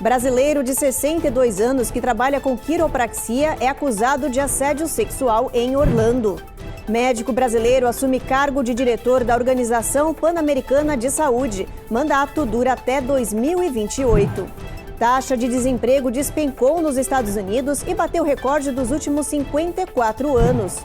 Brasileiro de 62 anos que trabalha com quiropraxia é acusado de assédio sexual em Orlando. Médico brasileiro assume cargo de diretor da Organização Pan-Americana de Saúde. Mandato dura até 2028. Taxa de desemprego despencou nos Estados Unidos e bateu recorde dos últimos 54 anos.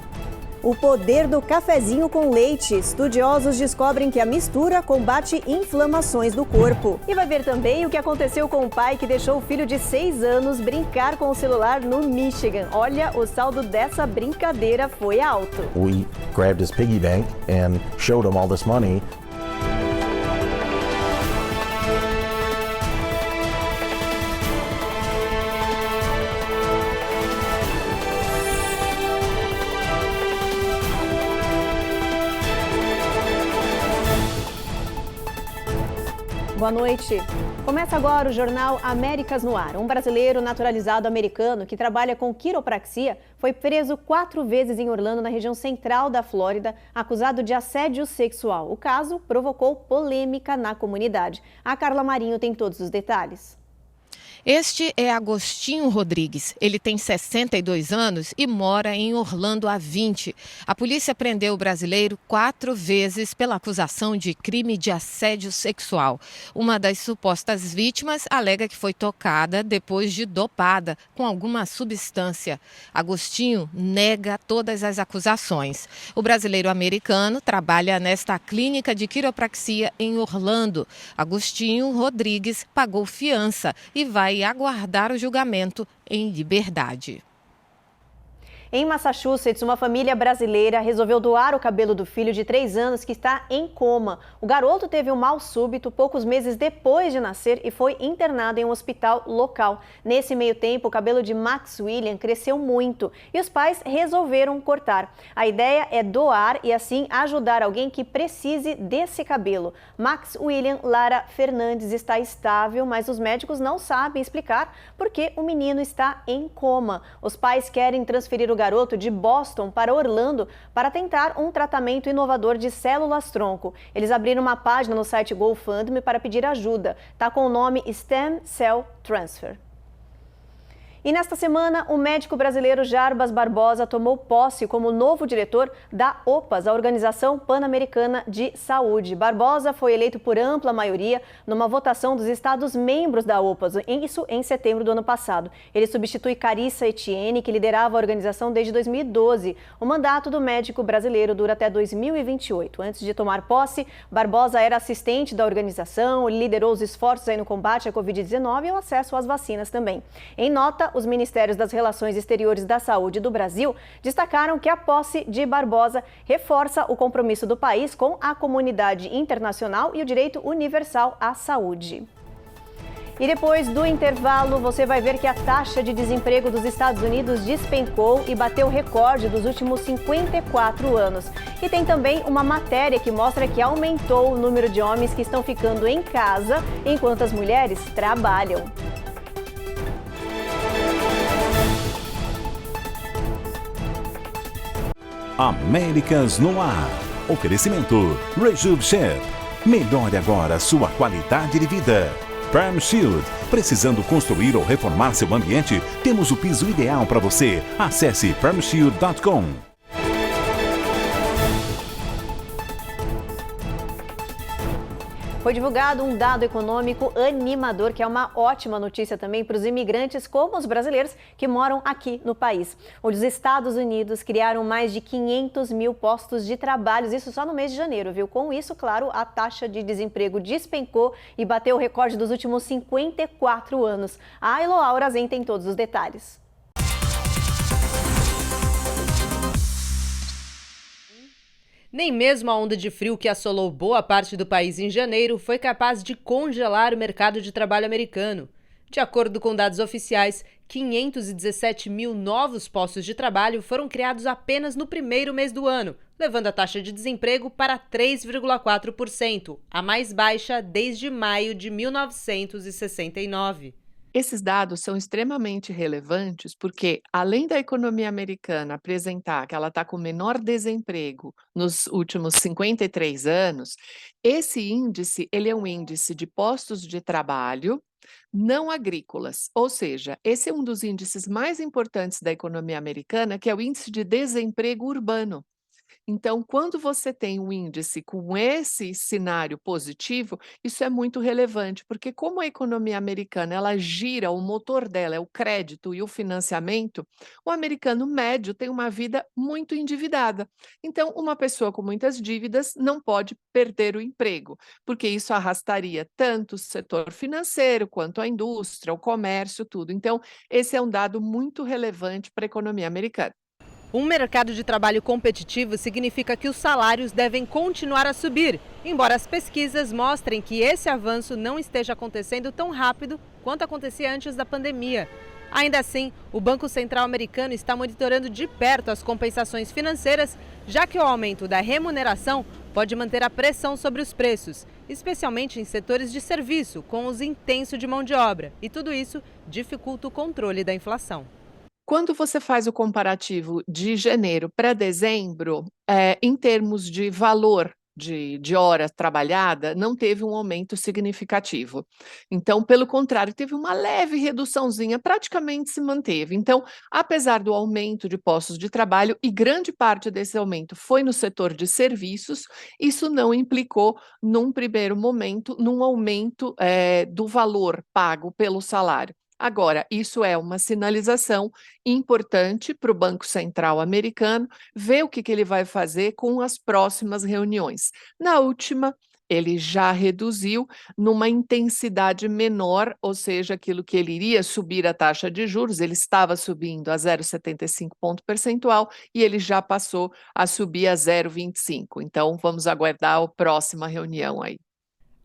O poder do cafezinho com leite. Estudiosos descobrem que a mistura combate inflamações do corpo. E vai ver também o que aconteceu com o pai que deixou o filho de 6 anos brincar com o celular no Michigan. Olha, o saldo dessa brincadeira foi alto. We grabbed his piggy bank and showed him all this money. Boa noite. Começa agora o Jornal Américas no Ar. Um brasileiro naturalizado americano que trabalha com quiropraxia foi preso 4 vezes em Orlando, na região central da Flórida, acusado de assédio sexual. O caso provocou polêmica na comunidade. A Carla Marinho tem todos os detalhes. Este é Agostinho Rodrigues. Ele tem 62 anos e mora em Orlando há 20. A polícia prendeu o brasileiro 4 vezes pela acusação de crime de assédio sexual. Uma das supostas vítimas alega que foi tocada depois de dopada com alguma substância. Agostinho nega todas as acusações. O brasileiro americano trabalha nesta clínica de quiropraxia em Orlando. Agostinho Rodrigues pagou fiança e vai aguardar o julgamento em liberdade. Em Massachusetts, uma família brasileira resolveu doar o cabelo do filho de 3 anos que está em coma. O garoto teve um mal súbito poucos meses depois de nascer e foi internado em um hospital local. Nesse meio tempo, o cabelo de Max William cresceu muito e os pais resolveram cortar. A ideia é doar e assim ajudar alguém que precise desse cabelo. Max William Lara Fernandes está estável, mas os médicos não sabem explicar por que o menino está em coma. Os pais querem transferir o garoto de Boston para Orlando para tentar um tratamento inovador de células-tronco. Eles abriram uma página no site GoFundMe para pedir ajuda. Está com o nome Stem Cell Transfer. E nesta semana, o médico brasileiro Jarbas Barbosa tomou posse como novo diretor da OPAS, a Organização Pan-Americana de Saúde. Barbosa foi eleito por ampla maioria numa votação dos Estados-membros da OPAS, isso em setembro do ano passado. Ele substitui Carissa Etienne, que liderava a organização desde 2012. O mandato do médico brasileiro dura até 2028. Antes de tomar posse, Barbosa era assistente da organização, liderou os esforços aí no combate à Covid-19 e o acesso às vacinas também. Em nota, os Ministérios das Relações Exteriores da Saúde do Brasil destacaram que a posse de Barbosa reforça o compromisso do país com a comunidade internacional e o direito universal à saúde. E depois do intervalo, você vai ver que a taxa de desemprego dos Estados Unidos despencou e bateu o recorde dos últimos 54 anos. E tem também uma matéria que mostra que aumentou o número de homens que estão ficando em casa enquanto as mulheres trabalham. Américas no Ar. Oferecimento Rejuve Chef. Melhore agora sua qualidade de vida. Perm Shield. Precisando construir ou reformar seu ambiente? Temos o piso ideal para você. Acesse permshield.com. Foi divulgado um dado econômico animador, que é uma ótima notícia também para os imigrantes, como os brasileiros que moram aqui no país. Os Estados Unidos criaram mais de 500 mil postos de trabalho, isso só no mês de janeiro, viu? Com isso, claro, a taxa de desemprego despencou e bateu o recorde dos últimos 54 anos. A Eloá Aurazem tem todos os detalhes. Nem mesmo a onda de frio que assolou boa parte do país em janeiro foi capaz de congelar o mercado de trabalho americano. De acordo com dados oficiais, 517 mil novos postos de trabalho foram criados apenas no primeiro mês do ano, levando a taxa de desemprego para 3,4%, a mais baixa desde maio de 1969. Esses dados são extremamente relevantes porque, além da economia americana apresentar que ela está com menor desemprego nos últimos 53 anos, esse índice ele é um índice de postos de trabalho não agrícolas. Ou seja, esse é um dos índices mais importantes da economia americana, que é o índice de desemprego urbano. Então, quando você tem um índice com esse cenário positivo, isso é muito relevante, porque como a economia americana ela gira, o motor dela é o crédito e o financiamento, o americano médio tem uma vida muito endividada. Então, uma pessoa com muitas dívidas não pode perder o emprego, porque isso arrastaria tanto o setor financeiro quanto a indústria, o comércio, tudo. Então, esse é um dado muito relevante para a economia americana. Um mercado de trabalho competitivo significa que os salários devem continuar a subir, embora as pesquisas mostrem que esse avanço não esteja acontecendo tão rápido quanto acontecia antes da pandemia. Ainda assim, o Banco Central americano está monitorando de perto as compensações financeiras, já que o aumento da remuneração pode manter a pressão sobre os preços, especialmente em setores de serviço, com uso intenso de mão de obra, e tudo isso dificulta o controle da inflação. Quando você faz o comparativo de janeiro para dezembro, em termos de valor de hora trabalhada, não teve um aumento significativo. Então, pelo contrário, teve uma leve reduçãozinha, praticamente se manteve. Então, apesar do aumento de postos de trabalho, e grande parte desse aumento foi no setor de serviços, isso não implicou, num primeiro momento, num aumento do valor pago pelo salário. Agora, isso é uma sinalização importante para o Banco Central americano ver o que ele vai fazer com as próximas reuniões. Na última, ele já reduziu numa intensidade menor, ou seja, aquilo que ele iria subir a taxa de juros, ele estava subindo a 0,75 ponto percentual e ele já passou a subir a 0,25. Então, vamos aguardar a próxima reunião aí.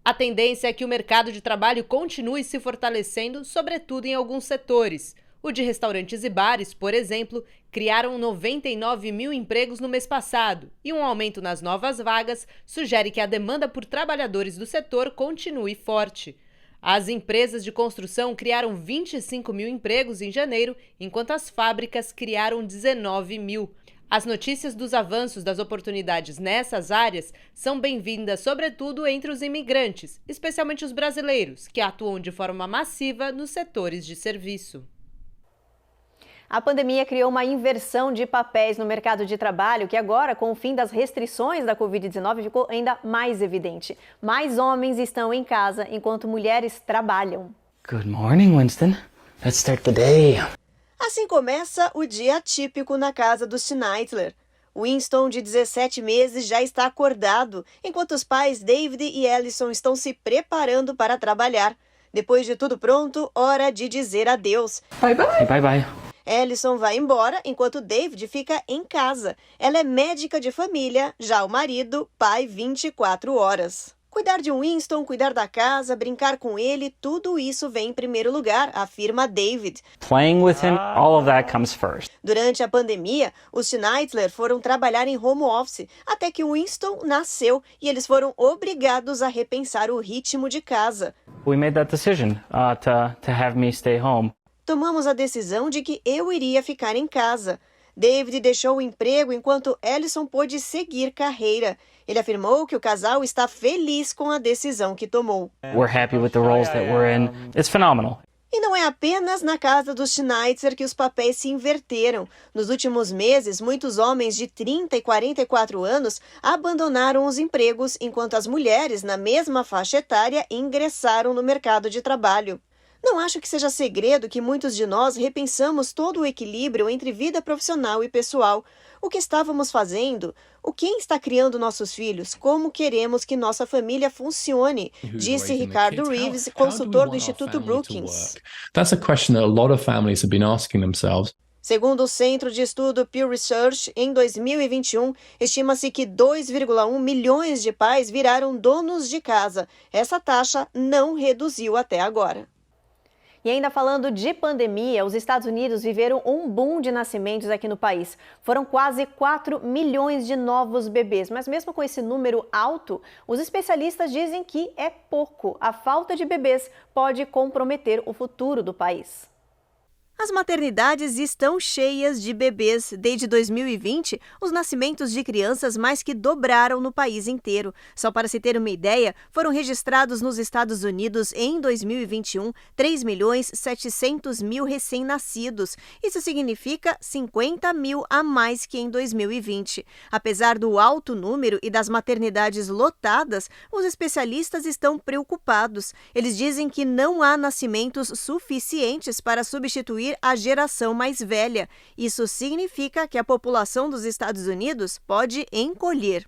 A tendência é que o mercado de trabalho continue se fortalecendo, sobretudo em alguns setores. O de restaurantes e bares, por exemplo, criaram 99 mil empregos no mês passado, e um aumento nas novas vagas sugere que a demanda por trabalhadores do setor continue forte. As empresas de construção criaram 25 mil empregos em janeiro, enquanto as fábricas criaram 19 mil. As notícias dos avanços das oportunidades nessas áreas são bem-vindas, sobretudo entre os imigrantes, especialmente os brasileiros, que atuam de forma massiva nos setores de serviço. A pandemia criou uma inversão de papéis no mercado de trabalho que agora, com o fim das restrições da Covid-19, ficou ainda mais evidente. Mais homens estão em casa enquanto mulheres trabalham. Good morning, Winston. Let's start the day. Assim começa o dia atípico na casa dos Schneidler. Winston, de 17 meses, já está acordado, enquanto os pais David e Ellison estão se preparando para trabalhar. Depois de tudo pronto, hora de dizer adeus. Bye bye. Bye bye. Ellison vai embora, enquanto David fica em casa. Ela é médica de família, já o marido, pai 24 horas. Cuidar de Winston, cuidar da casa, brincar com ele, tudo isso vem em primeiro lugar, afirma David. Playing with him, all of that comes first. Durante a pandemia, os Schneidler foram trabalhar em home office, até que Winston nasceu e eles foram obrigados a repensar o ritmo de casa. We made that decision to have me stay home. Tomamos a decisão de que eu iria ficar em casa. David deixou o emprego enquanto Ellison pôde seguir carreira. Ele afirmou que o casal está feliz com a decisão que tomou. We're happy with the roles that we're in. It's phenomenal. E não é apenas na casa dos Schneidler que os papéis se inverteram. Nos últimos meses, muitos homens de 30 e 44 anos abandonaram os empregos, enquanto as mulheres, na mesma faixa etária, ingressaram no mercado de trabalho. Não acho que seja segredo que muitos de nós repensamos todo o equilíbrio entre vida profissional e pessoal. O que estávamos fazendo? O quem está criando nossos filhos? Como queremos que nossa família funcione? Disse Ricardo Reeves, consultor do Instituto Brookings. That's a question that a lot of families have been asking themselves. Segundo o Centro de Estudo Pew Research, em 2021, estima-se que 2,1 milhões de pais viraram donos de casa. Essa taxa não reduziu até agora. E ainda falando de pandemia, os Estados Unidos viveram um boom de nascimentos aqui no país. Foram quase 4 milhões de novos bebês, mas mesmo com esse número alto, os especialistas dizem que é pouco. A falta de bebês pode comprometer o futuro do país. As maternidades estão cheias de bebês. Desde 2020, os nascimentos de crianças mais que dobraram no país inteiro. Só para se ter uma ideia, foram registrados nos Estados Unidos em 2021 3.700.000 recém-nascidos. Isso significa 50 mil a mais que em 2020. Apesar do alto número e das maternidades lotadas, os especialistas estão preocupados. Eles dizem que não há nascimentos suficientes para substituir a geração mais velha. Isso significa que a população dos Estados Unidos pode encolher.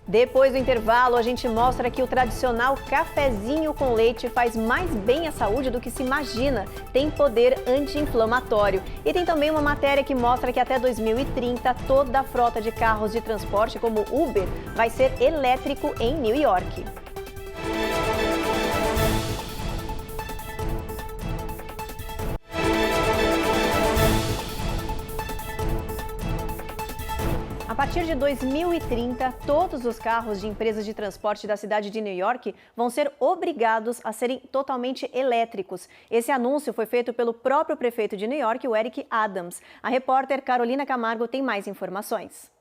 Depois do intervalo, a gente mostra que o tradicional cafezinho com leite faz mais bem à saúde do que se imagina. Tem poder anti-inflamatório. E tem também uma matéria que mostra que até 2030 toda a frota de carros de transporte como Uber vai ser elétrico em New York. A partir de 2030, todos os carros de empresas de transporte da cidade de New York vão ser obrigados a serem totalmente elétricos. Esse anúncio foi feito pelo próprio prefeito de New York, o Eric Adams. A repórter Carolina Camargo tem mais informações.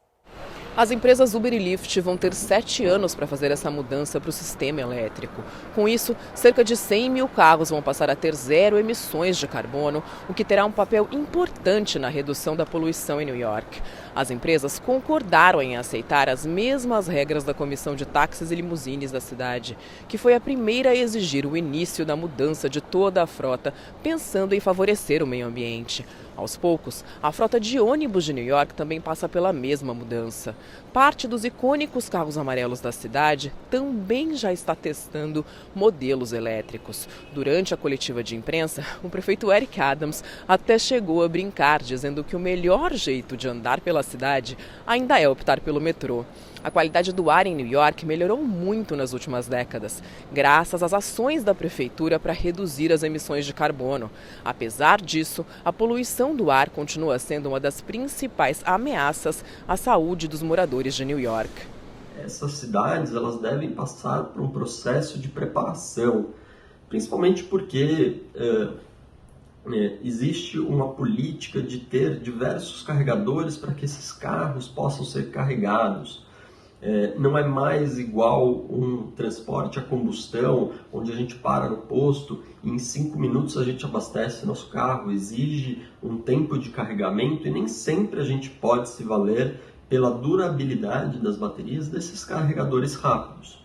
As empresas Uber e Lyft vão ter 7 anos para fazer essa mudança para o sistema elétrico. Com isso, cerca de 100 mil carros vão passar a ter 0 emissões de carbono, o que terá um papel importante na redução da poluição em New York. As empresas concordaram em aceitar as mesmas regras da Comissão de Táxis e Limusines da cidade, que foi a primeira a exigir o início da mudança de toda a frota, pensando em favorecer o meio ambiente. Aos poucos, a frota de ônibus de New York também passa pela mesma mudança. Parte dos icônicos carros amarelos da cidade também já está testando modelos elétricos. Durante a coletiva de imprensa, o prefeito Eric Adams até chegou a brincar, dizendo que o melhor jeito de andar pela cidade ainda é optar pelo metrô. A qualidade do ar em New York melhorou muito nas últimas décadas, graças às ações da prefeitura para reduzir as emissões de carbono. Apesar disso, a poluição do ar continua sendo uma das principais ameaças à saúde dos moradores de New York. Essas cidades elas devem passar por um processo de preparação, principalmente porque existe uma política de ter diversos carregadores para que esses carros possam ser carregados. Não é mais igual um transporte a combustão, onde a gente para no posto e em 5 minutos a gente abastece nosso carro. Exige um tempo de carregamento e nem sempre a gente pode se valer pela durabilidade das baterias desses carregadores rápidos.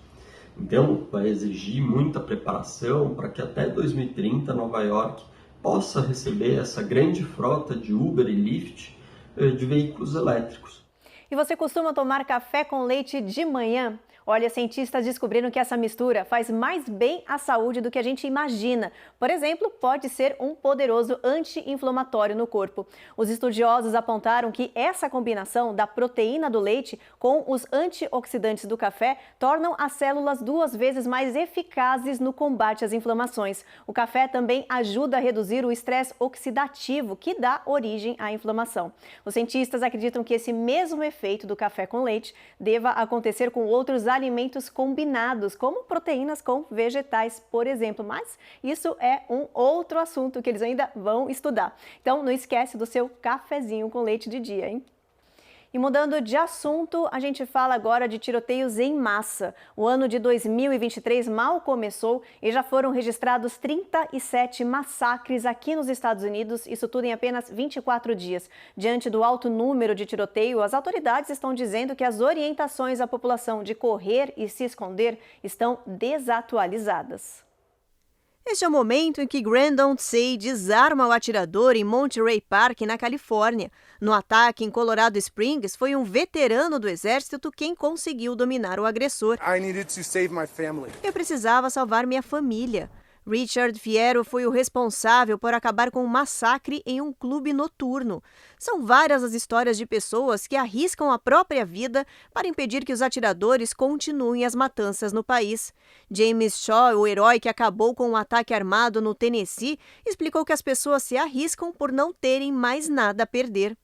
Então, vai exigir muita preparação para que até 2030 Nova York possa receber essa grande frota de Uber e Lyft de veículos elétricos. E você costuma tomar café com leite de manhã? Olha, cientistas descobriram que essa mistura faz mais bem à saúde do que a gente imagina. Por exemplo, pode ser um poderoso anti-inflamatório no corpo. Os estudiosos apontaram que essa combinação da proteína do leite com os antioxidantes do café tornam as células 2 vezes mais eficazes no combate às inflamações. O café também ajuda a reduzir o estresse oxidativo que dá origem à inflamação. Os cientistas acreditam que esse mesmo efeito do café com leite deva acontecer com outros alimentos combinados, como proteínas com vegetais, por exemplo. Mas isso é um outro assunto que eles ainda vão estudar. Então, não esquece do seu cafezinho com leite de dia, hein? E mudando de assunto, a gente fala agora de tiroteios em massa. O ano de 2023 mal começou e já foram registrados 37 massacres aqui nos Estados Unidos, isso tudo em apenas 24 dias. Diante do alto número de tiroteio, as autoridades estão dizendo que as orientações à população de correr e se esconder estão desatualizadas. Este é o momento em que Grandon Tsay desarma o atirador em Monterey Park, na Califórnia. No ataque em Colorado Springs, foi um veterano do exército quem conseguiu dominar o agressor. Eu precisava salvar minha família. Richard Fierro foi o responsável por acabar com um massacre em um clube noturno. São várias as histórias de pessoas que arriscam a própria vida para impedir que os atiradores continuem as matanças no país. James Shaw, o herói que acabou com um ataque armado no Tennessee, explicou que as pessoas se arriscam por não terem mais nada a perder.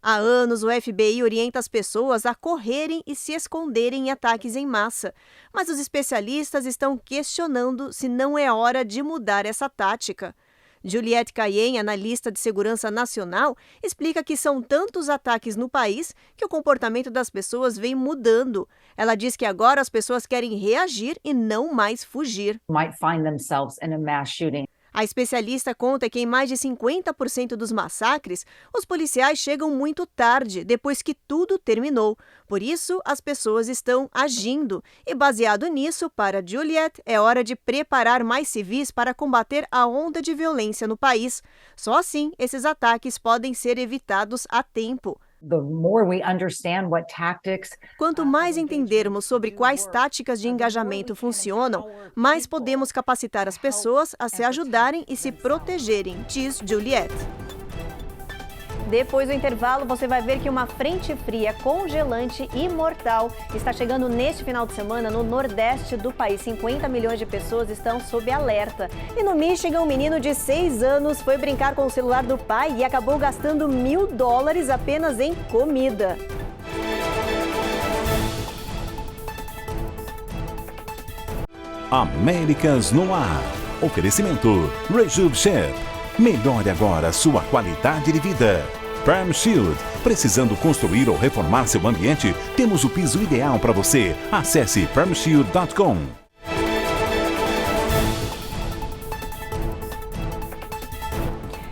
Há anos, o FBI orienta as pessoas a correrem e se esconderem em ataques em massa. Mas os especialistas estão questionando se não é hora de mudar essa tática. Juliette Cayenne, analista de segurança nacional, explica que são tantos ataques no país que o comportamento das pessoas vem mudando. Ela diz que agora as pessoas querem reagir e não mais fugir. A especialista conta que em mais de 50% dos massacres, os policiais chegam muito tarde, depois que tudo terminou. Por isso, as pessoas estão agindo. E baseado nisso, para Juliette, é hora de preparar mais civis para combater a onda de violência no país. Só assim, esses ataques podem ser evitados a tempo. Quanto mais entendermos sobre quais táticas de engajamento funcionam, mais podemos capacitar as pessoas a se ajudarem e se protegerem, diz Juliette. Depois do intervalo, você vai ver que uma frente fria congelante e mortal está chegando neste final de semana no nordeste do país. 50 milhões de pessoas estão sob alerta. E no Michigan, um menino de 6 anos foi brincar com o celular do pai e acabou gastando $1.000 apenas em comida. Américas no ar. Oferecimento Rejuve Shep. Melhore agora sua qualidade de vida. Perm Shield. Precisando construir ou reformar seu ambiente? Temos o piso ideal para você. Acesse permshield.com.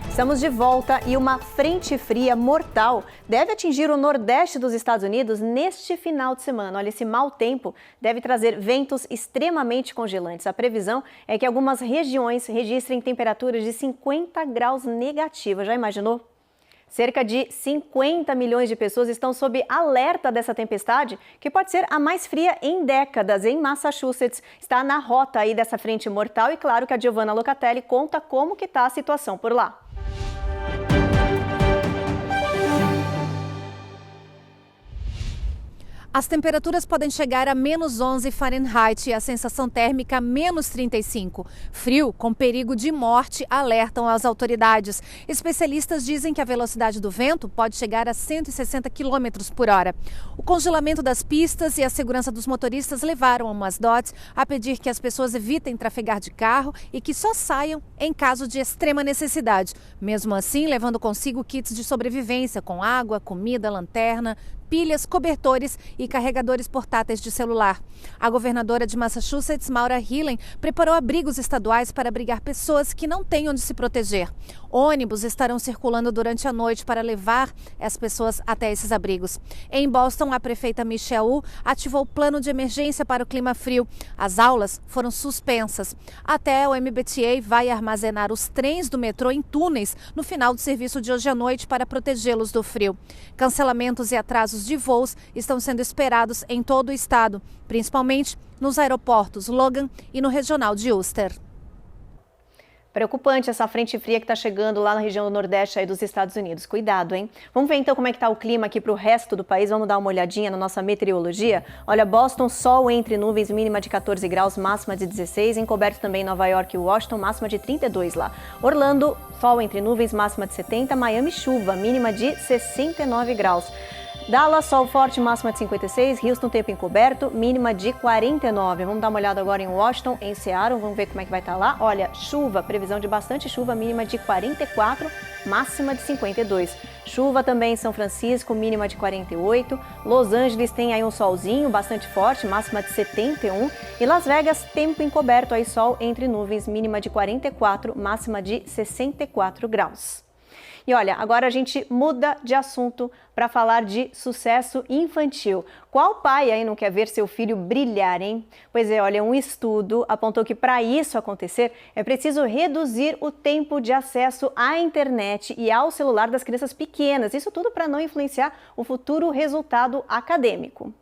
Estamos de volta e uma frente fria mortal deve atingir o nordeste dos Estados Unidos neste final de semana. Olha, esse mau tempo deve trazer ventos extremamente congelantes. A previsão é que algumas regiões registrem temperaturas de 50 graus negativas. Já imaginou? Cerca de 50 milhões de pessoas estão sob alerta dessa tempestade, que pode ser a mais fria em décadas em Massachusetts. Está na rota aí dessa frente mortal e claro que a Giovanna Locatelli conta como que está a situação por lá. As temperaturas podem chegar a -11 Fahrenheit e a sensação térmica -35. Frio com perigo de morte alertam as autoridades. Especialistas dizem que a velocidade do vento pode chegar a 160 km por hora. O congelamento das pistas e a segurança dos motoristas levaram a MassDOT a pedir que as pessoas evitem trafegar de carro e que só saiam em caso de extrema necessidade. Mesmo assim, levando consigo kits de sobrevivência com água, comida, lanterna, pilhas, cobertores e carregadores portáteis de celular. A governadora de Massachusetts, Maura Healey, preparou abrigos estaduais para abrigar pessoas que não têm onde se proteger. Ônibus estarão circulando durante a noite para levar as pessoas até esses abrigos. Em Boston, a prefeita Michelle Wu ativou o plano de emergência para o clima frio. As aulas foram suspensas. Até o MBTA vai armazenar os trens do metrô em túneis no final do serviço de hoje à noite para protegê-los do frio. Cancelamentos e atrasos de voos estão sendo esperados em todo o estado, principalmente nos aeroportos Logan e no regional de Worcester. Preocupante essa frente fria que está chegando lá na região do Nordeste aí dos Estados Unidos. Cuidado, hein? Vamos ver então como é que está o clima aqui para o resto do país. Vamos dar uma olhadinha na nossa meteorologia. Olha, Boston, sol entre nuvens, mínima de 14 graus, máxima de 16. Encoberto também Nova York e Washington, máxima de 32 lá. Orlando, sol entre nuvens, máxima de 70. Miami, chuva, mínima de 69 graus. Dallas, sol forte, máxima de 56. Houston, tempo encoberto, mínima de 49. Vamos dar uma olhada agora em Washington, em Seattle. Vamos ver como é que vai estar lá. Olha, chuva, previsão de bastante chuva, mínima de 44, máxima de 52. Chuva também em São Francisco, mínima de 48. Los Angeles tem aí um solzinho bastante forte, máxima de 71. E Las Vegas, tempo encoberto, aí sol entre nuvens, mínima de 44, máxima de 64 graus. E olha, agora a gente muda de assunto para falar de sucesso infantil. Qual pai aí não quer ver seu filho brilhar, hein? Pois é, olha, um estudo apontou que para isso acontecer é preciso reduzir o tempo de acesso à internet e ao celular das crianças pequenas. Isso tudo para não influenciar o futuro resultado acadêmico.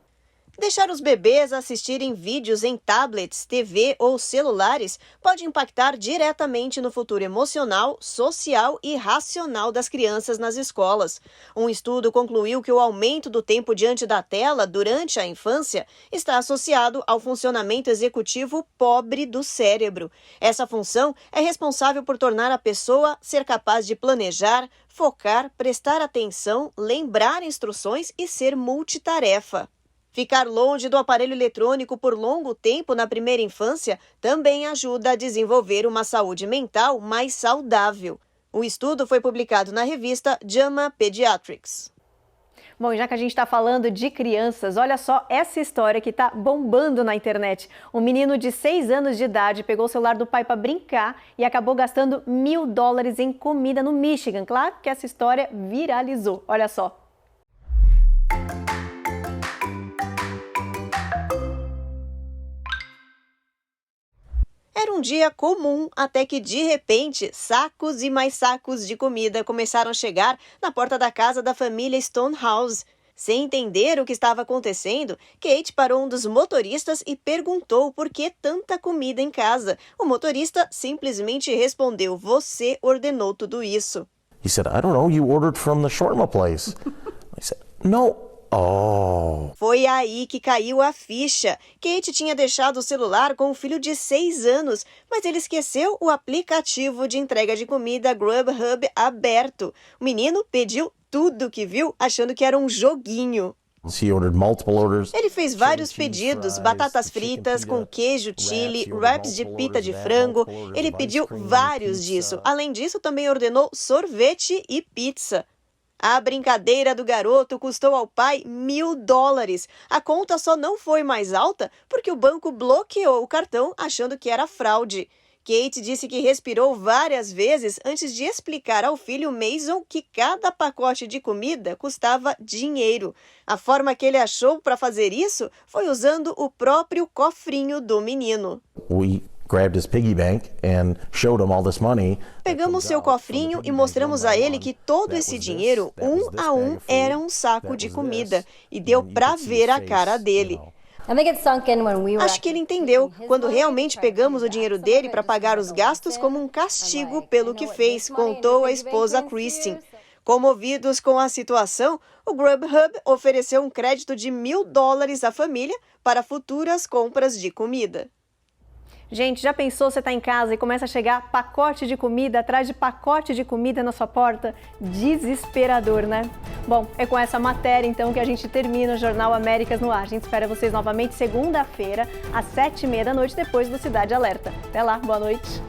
Deixar os bebês assistirem vídeos em tablets, TV ou celulares pode impactar diretamente no futuro emocional, social e racional das crianças nas escolas. Um estudo concluiu que o aumento do tempo diante da tela durante a infância está associado ao funcionamento executivo pobre do cérebro. Essa função é responsável por tornar a pessoa ser capaz de planejar, focar, prestar atenção, lembrar instruções e ser multitarefa. Ficar longe do aparelho eletrônico por longo tempo na primeira infância também ajuda a desenvolver uma saúde mental mais saudável. O estudo foi publicado na revista JAMA Pediatrics. Bom, já que a gente está falando de crianças, olha só essa história que está bombando na internet. Um menino de 6 anos de idade pegou o celular do pai para brincar e acabou gastando $1.000 em comida no Michigan. Claro que essa história viralizou. Olha só. Era um dia comum até que, de repente, sacos e mais sacos de comida começaram a chegar na porta da casa da família Stonehouse. Sem entender o que estava acontecendo, Kate parou um dos motoristas e perguntou por que tanta comida em casa. O motorista simplesmente respondeu: "Você ordenou tudo isso." He said, "I don't know, you ordered from the shawarma place." I said, "No." Oh. Foi aí que caiu a ficha. Kate tinha deixado o celular com o filho de 6 anos, mas ele esqueceu o aplicativo de entrega de comida Grubhub aberto. O menino pediu tudo que viu, achando que era um joguinho. Ele fez vários pedidos, batatas fritas com queijo chili, wraps de pita de frango. Ele pediu vários disso. Além disso, também ordenou sorvete e pizza. A brincadeira do garoto custou ao pai $1.000. A conta só não foi mais alta porque o banco bloqueou o cartão achando que era fraude. Kate disse que respirou várias vezes antes de explicar ao filho Mason que cada pacote de comida custava dinheiro. A forma que ele achou para fazer isso foi usando o próprio cofrinho do menino. Pegamos seu cofrinho e mostramos a ele que todo esse dinheiro, um a um, era um saco de comida. E deu pra ver a cara dele. Acho que ele entendeu, quando realmente pegamos o dinheiro dele para pagar os gastos como um castigo pelo que fez, contou a esposa Kristen. Comovidos com a situação, o Grubhub ofereceu um crédito de $1.000 à família para futuras compras de comida. Gente, já pensou, você está em casa e começa a chegar pacote de comida atrás de pacote de comida na sua porta? Desesperador, né? Bom, é com essa matéria então que a gente termina o Jornal Américas no Ar. A gente espera vocês novamente segunda-feira, às 7h30 da noite, depois do Cidade Alerta. Até lá, boa noite.